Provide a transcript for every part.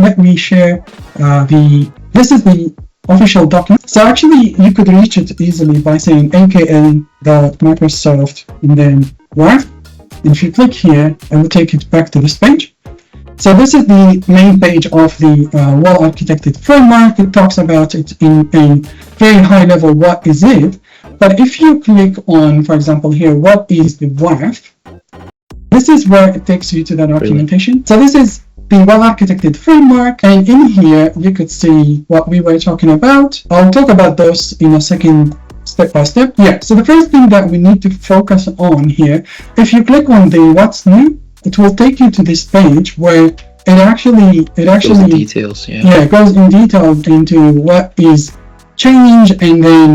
let me share this is the official document. So actually, you could reach it easily by saying aka.microsoft and then WAF. And if you click here, it will take it back to this page. So this is the main page of the Well-Architected Framework. It talks about it in a very high level, what is it? But if you click on, for example, here, what is the WAF? This is where it takes you to the documentation. So this is the Well-Architected Framework, and in here you could see what we were talking about. I'll talk about those in a second, step by step. Yeah, so the first thing that we need to focus on here, if you click on the what's new, it will take you to this page where it actually goes in details. It goes in detail into what is changed, and then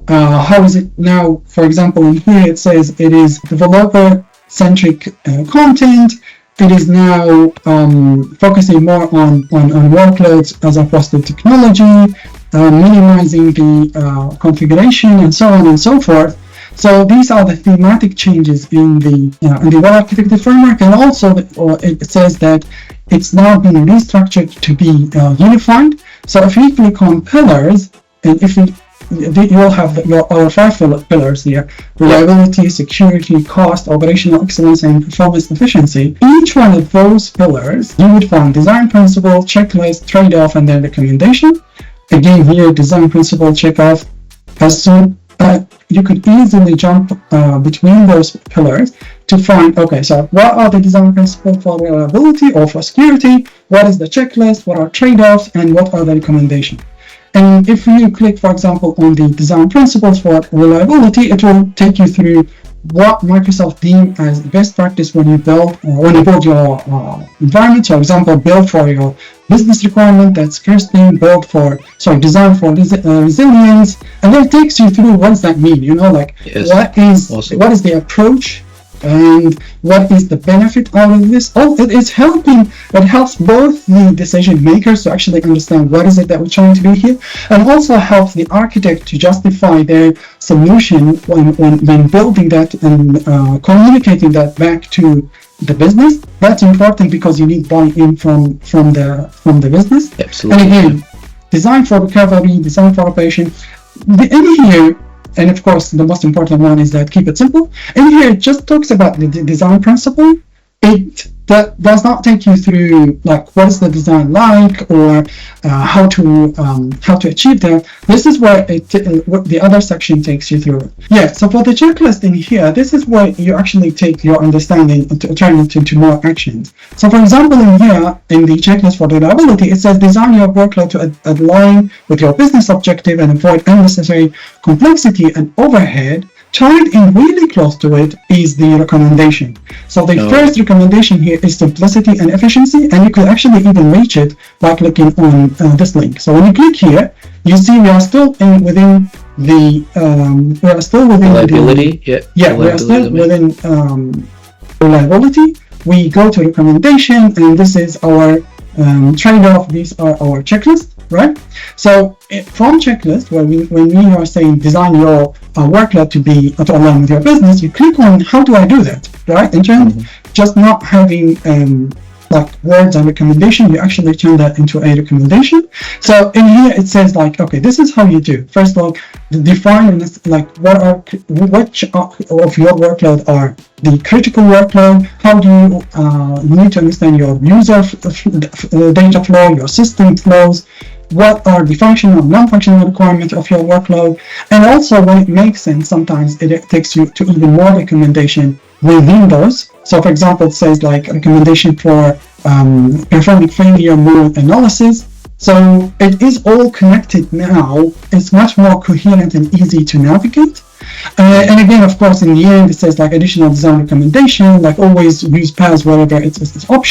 how is it now. For example, in here it says it is developer-centric content. It is now focusing more on workloads as opposed to technology, minimizing the configuration, and so on and so forth. So these are the thematic changes in the Well-Architected Framework, and also it says that it's now been restructured to be unified. So if you click on pillars, and if you will have our 5 pillars here: reliability, security, cost, operational excellence, and performance efficiency. Each one of those pillars, you would find design principle, checklist, trade-off, and then recommendation. Again, here, design principle, checkoff. As soon you could easily jump between those pillars to find, okay, so what are the design principles for reliability or for security? What is the checklist? What are trade-offs? And what are the recommendations? And if you click, for example, on the design principles for reliability, it will take you through what Microsoft deemed as best practice when you build your environment. So, for example, build for your business requirement, that's first thing. Design for resilience, and then it takes you through what does that mean. What is the approach, and what is the benefit out of this? It helps both the decision makers to actually understand what is it that we're trying to do here, and also helps the architect to justify their solution when building that and communicating that back to the business. That's important because you need buy-in from the business. Absolutely. And again, design for recovery, design for operation. In here, and of course, the most important one is that keep it simple. In here, it just talks about the design principle. It does not take you through like what is the design like, or how to achieve that. This is where what the other section takes you through. Yeah. So for the checklist in here, this is where you actually take your understanding and turn it into more actions. So for example, in here in the checklist for reliability, it says design your workload to align with your business objective and avoid unnecessary complexity and overhead. Tied in really close to it is the recommendation. So the first recommendation here is simplicity and efficiency, and you could actually even reach it by clicking on this link. So when you click here, you see we are still within reliability. We are still within reliability. We go to recommendation, and this is our trade-off. These are our checklists, right? So from checklist, when we are saying design your workload to align with your business, you click on how do I do that, right? And just not having like words and recommendation, you actually turn that into a recommendation. So in here it says like, okay, this is how you do. First of all, define like which of your workload are the critical workload. How do you need to understand your user data flow, your system flows? What are the functional and non-functional requirements of your workload? And also, when it makes sense, sometimes it takes you to even more recommendation within those. So for example, it says like recommendation for performing failure mode analysis. So it is all connected now. It's much more coherent and easy to navigate. And again, of course, in the end, it says like additional design recommendation, like always use paths wherever it's possible.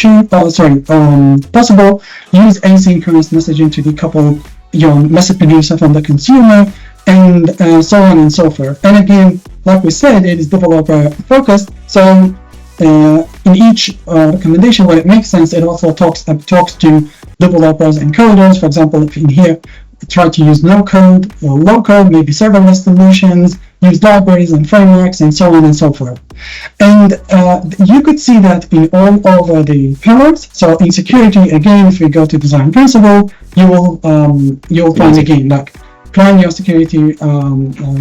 Use asynchronous messaging to decouple your message producer from the consumer, and so on and so forth. And again, like we said, it is developer focused. So in each recommendation, when it makes sense, it also talks to developers and coders. For example, if in here try to use no code or low code, maybe serverless solutions, use libraries and frameworks, and so on and so forth. And you could see that in all over the pillars. So in security, again, if we go to design principle, you'll find again like plan your security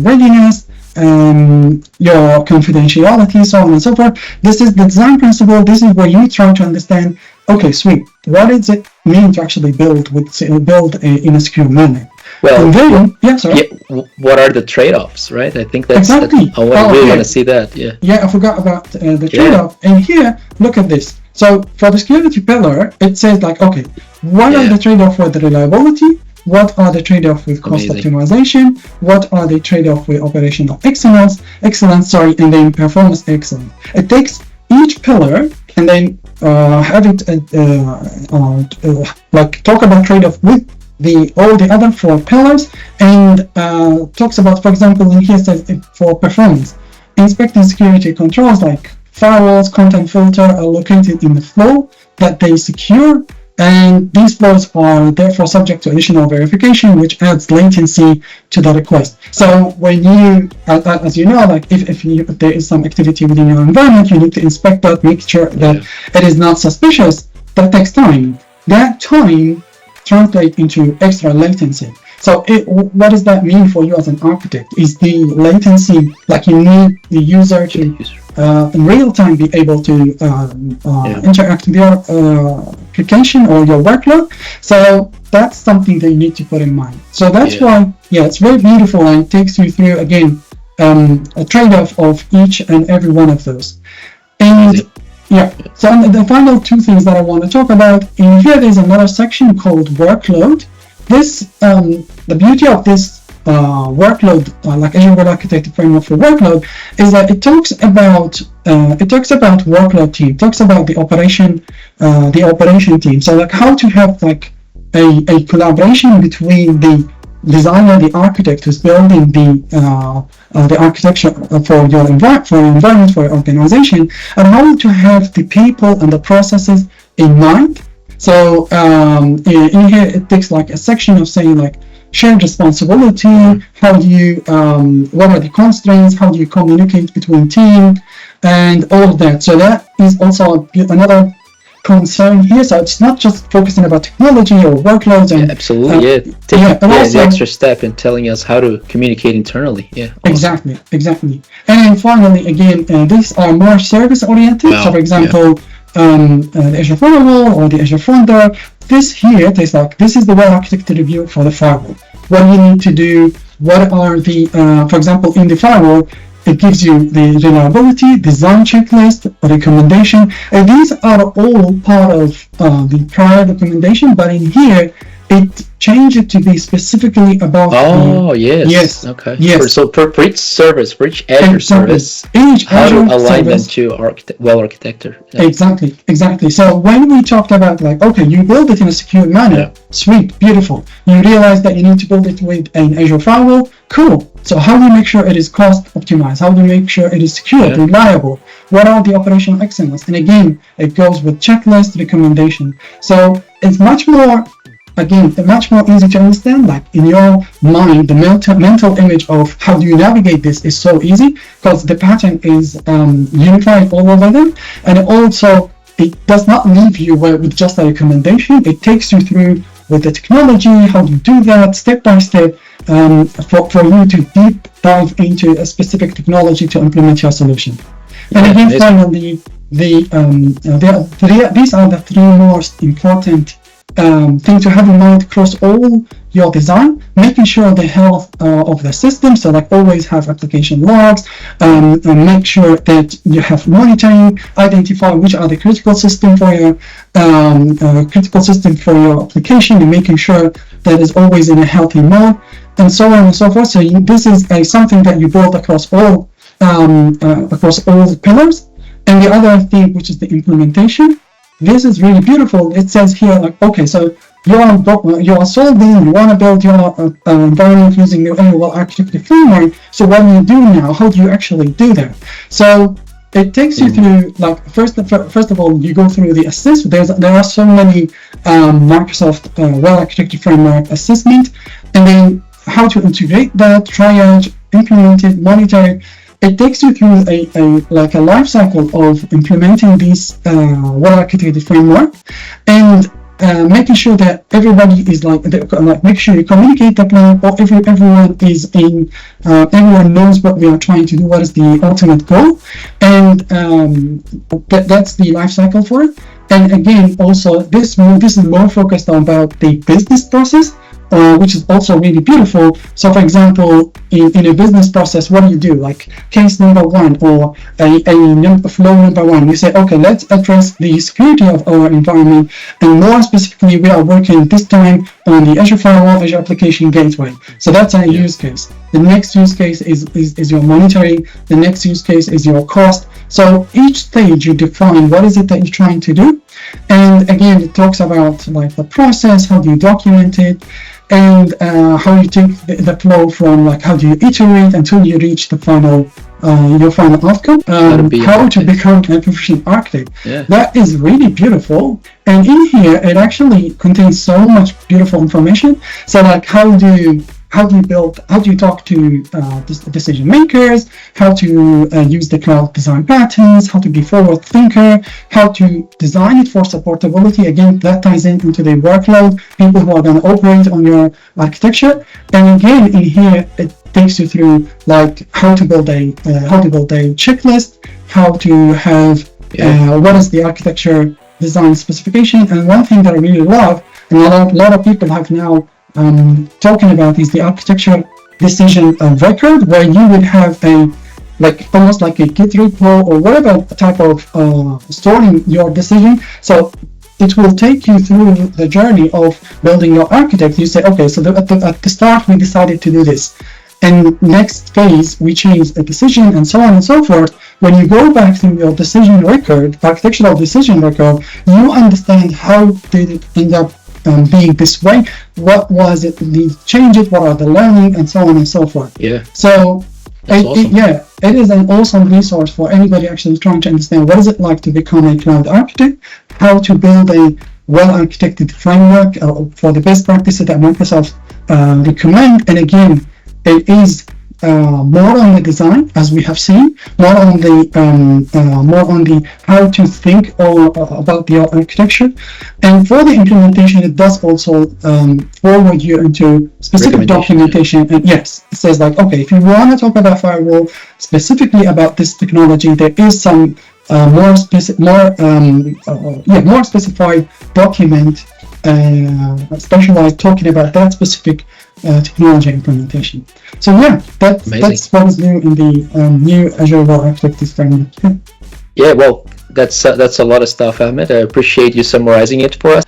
readiness, your confidentiality, so on and so forth. This is the design principle. This is where you try to understand, okay, sweet, what does it mean to actually build in a secure manner? Well, then, what are the trade-offs, right? I think that's exactly. I really want to see that. Yeah, I forgot about the trade-off. And here, look at this. So for the security pillar, it says like, okay, what are the trade-off with the reliability? What are the trade-off with cost optimization? What are the trade-off with operational excellence, and then performance excellence? It takes each pillar and then have it like talk about trade-off with all the other 4 pillars, and talks about, for example, in here says for performance, inspecting security controls like firewalls, content filter are located in the flow that they secure, and these flows are therefore subject to additional verification, which adds latency to the request. So when you, as you know, like if there is some activity within your environment, you need to inspect that, make sure that it is not suspicious. That takes time. That time translates into extra latency. So what does that mean for you as an architect? Is the latency, like you need the user to in real time be able to interact with your application or your workload? So that's something that you need to put in mind. So that's why, it's very beautiful, and it takes you through, again, a trade-off of each and every one of those. And so the final 2 things that I want to talk about, in here there's another section called workload. This, the beauty of this workload, like Azure Well-Architected Framework for workload, is that it talks about workload team, talks about the operation team. So like how to have like a collaboration between the designer, the architect who's building the architecture for your environment, for your organization, and how to have the people and the processes in mind. So in here it takes like a section of saying like shared responsibility, how do you what are the constraints, how do you communicate between team, and all of that. So that is also another concern here. So it's not just focusing about technology or workloads and absolutely the extra step in telling us how to communicate internally. Awesome. Exactly. And then finally, again, these are more service oriented. So for example, the Azure Firewall or the Azure Front Door, this is the well-architected review for the firewall. What you need to do, what are the for example, in the firewall, it gives you the reliability, design checklist, recommendation, and these are all part of the prior documentation, but in here it changed it to be specifically about so for each service, for each Azure service, how to align them to well-architected. Exactly. So when we talked about like, okay, you build it in a secure manner, sweet, beautiful. You realize that you need to build it with an Azure firewall, cool. So how do you make sure it is cost optimized? How do you make sure it is secure, reliable? What are the operational excellence? And again, it goes with checklist, recommendation. So it's much more easy to understand. Like in your mind, the mental image of how do you navigate this is so easy because the pattern is unified all over them, and it does not leave you with just a recommendation. It takes you through with the technology, how to do that step by step, for you to deep dive into a specific technology to implement your solution. And again, finally, these are the 3 most important thing to have in mind across all your design, making sure the health of the system. So like always have application logs, and make sure that you have monitoring, identify which are the critical system for your application, and making sure that is always in a healthy mode, and so on and so forth. So this is something that you build across all the pillars. And the other thing, which is the implementation. This is really beautiful. It says here, like, okay, so you are solving, you want to build your environment using the Azure Well-Architected Framework. So what do you do now? How do you actually do that? So it takes you through, like, first of all, you go through the assist. There are so many Microsoft Well-Architected Framework assessment, and then how to integrate that, triage, implement it, monitor it. It takes you through a life cycle of implementing this well-architected framework, and making sure that everybody is make sure you communicate the plan, or everyone is in, everyone knows what we are trying to do, what is the ultimate goal, and that's the life cycle for it. And again, also this is more focused on about the business process, which is also really beautiful. So for example, in a business process, what do? Like case number one, or a flow number one, you say, okay, let's address the security of our environment, and more specifically, we are working this time on the Azure Firewall, Azure Application Gateway. So that's a use case. The next use case is your monitoring. The next use case is your cost. So each stage you define what is it that you're trying to do. And again, it talks about like the process, how do you document it, and how you take the flow from like how do you iterate until you reach the final your final outcome. How to become a proficient architect. Yeah. That is really beautiful. And in here, it actually contains so much beautiful information. So like how do you talk to decision makers, how to use the cloud design patterns, how to be forward thinker, how to design it for supportability. Again, that ties into the workload, people who are going to operate on your architecture. And again, in here, it takes you through like how to build a checklist, how to have what is the architecture design specification. And one thing that I really love, and a lot of people have now talking about, is the architecture decision record, where you would have almost like a Git repo or whatever type of storing your decision. So it will take you through the journey of building your architect. You say, okay, so at the start we decided to do this, and next phase we changed the decision, and so on and so forth. When you go back to your decision record, architectural decision record, you understand how did it end up being this way, what was it, need to change it, what are the learning, and so on and so forth. Yeah. So it is an awesome resource for anybody actually trying to understand what is it like to become a cloud architect, how to build a well-architected framework for the best practices that Microsoft recommend. And again, it is more on the design, as we have seen, more on the how to think about the architecture, and for the implementation, it does also forward you into specific documentation. And yes, it says like, okay, if you want to talk about firewall specifically about this technology, there is some more specified document specialized talking about that specific technology implementation. So yeah, that's what is new in the new Azure Well-Architected Framework. Yeah, well, that's a lot of stuff, Ahmed. I appreciate you summarizing it for us,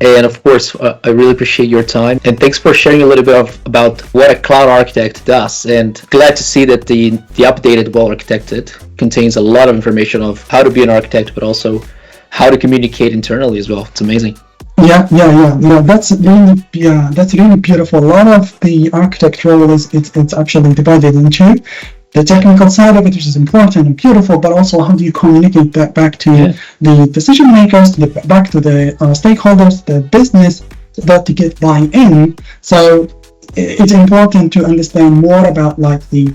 and of course, I really appreciate your time, and thanks for sharing a little bit about what a cloud architect does. And glad to see that the updated Well-Architected contains a lot of information of how to be an architect, but also how to communicate internally as well. It's amazing. Yeah. That's really beautiful. A lot of the architect role it's actually divided into the technical side of it, which is important and beautiful, but also how do you communicate that back to the decision makers, back to the stakeholders, the business, that to get buy-in. So it's important to understand more about the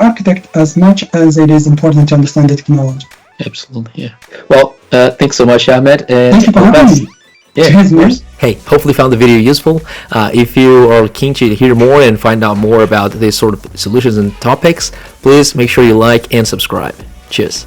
architect as much as it is important to understand the technology. Absolutely, yeah. Well, thanks so much, Ahmed. Thank you for having me. Yeah, of course. Hey, hopefully found the video useful. If you are keen to hear more and find out more about these sort of solutions and topics, please make sure you like and subscribe. Cheers.